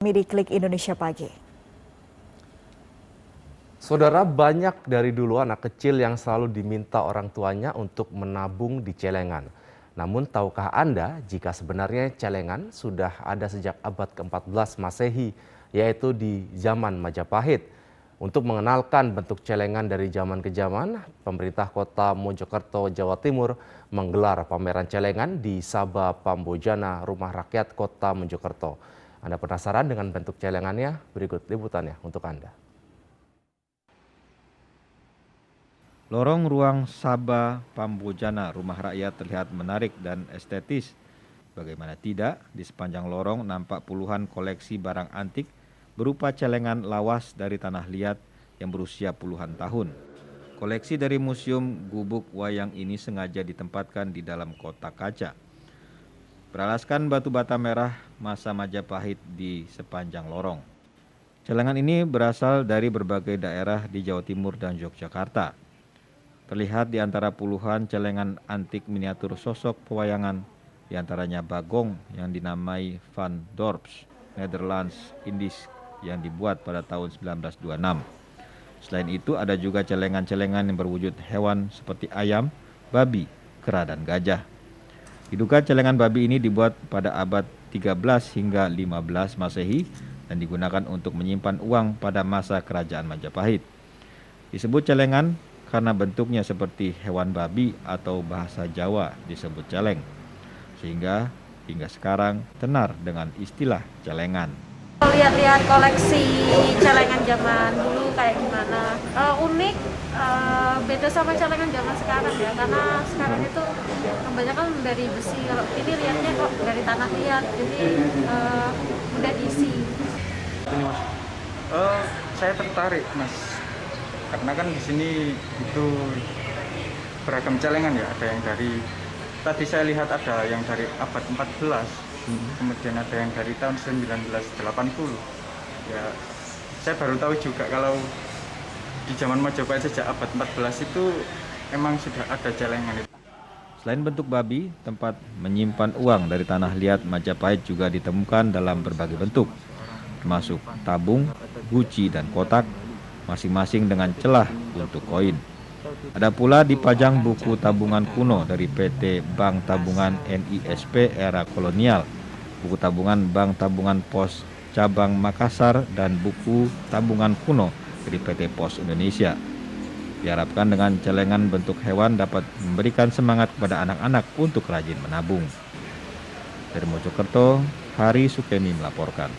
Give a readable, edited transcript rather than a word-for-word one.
Di Klik Indonesia Pagi. Saudara, banyak dari dulu anak kecil yang selalu diminta orang tuanya untuk menabung di celengan. Namun tahukah Anda jika sebenarnya celengan sudah ada sejak abad ke-14 Masehi, yaitu di zaman Majapahit. Untuk mengenalkan bentuk celengan dari zaman ke zaman, pemerintah kota Mojokerto, Jawa Timur menggelar pameran celengan di Sabha Pambojana, Rumah Rakyat Kota Mojokerto. Anda penasaran dengan bentuk celengannya? Berikut liputannya untuk Anda. Lorong ruang Sabha Pambojana Rumah Rakyat terlihat menarik dan estetis. Bagaimana tidak, di sepanjang lorong nampak puluhan koleksi barang antik berupa celengan lawas dari tanah liat yang berusia puluhan tahun. Koleksi dari Museum Gubuk Wayang ini sengaja ditempatkan di dalam kotak kaca. Beralaskan batu bata merah masa Majapahit di sepanjang lorong. Celengan ini berasal dari berbagai daerah di Jawa Timur dan Yogyakarta. Terlihat di antara puluhan celengan antik miniatur sosok pewayangan, di antaranya Bagong yang dinamai Van Dorps, Netherlands, Indies yang dibuat pada tahun 1926. Selain itu ada juga celengan-celengan yang berwujud hewan seperti ayam, babi, kera, dan gajah. Diduga celengan babi ini dibuat pada abad 13 hingga 15 Masehi dan digunakan untuk menyimpan uang pada masa kerajaan Majapahit. Disebut celengan karena bentuknya seperti hewan babi atau bahasa Jawa disebut celeng, sehingga hingga sekarang tenar dengan istilah celengan. Lihat-lihat koleksi celengan zaman dulu kayak gimana, unik, beda sama celengan zaman sekarang ya, karena sekarang itu kebanyakan dari besi, kalau ini lihatnya kok dari tanah liat, jadi mudah diisi. Ini mas, saya tertarik mas, karena kan di sini itu beragam celengan ya, ada yang dari, tadi saya lihat ada yang dari abad 14, kemudian ada yang dari tahun 1980. Ya, saya baru tahu juga kalau di zaman Majapahit sejak abad 14 itu emang sudah ada celengan itu. Selain bentuk babi, tempat menyimpan uang dari tanah liat Majapahit juga ditemukan dalam berbagai bentuk, termasuk tabung, guci, dan kotak, masing-masing dengan celah untuk koin. Ada pula dipajang buku tabungan kuno dari PT Bank Tabungan NISP era kolonial, buku tabungan Bank Tabungan Pos Cabang Makassar, dan buku tabungan kuno dari PT Pos Indonesia. Diharapkan dengan celengan bentuk hewan dapat memberikan semangat kepada anak-anak untuk rajin menabung. Dari Mojokerto, Hari Sukemi melaporkan.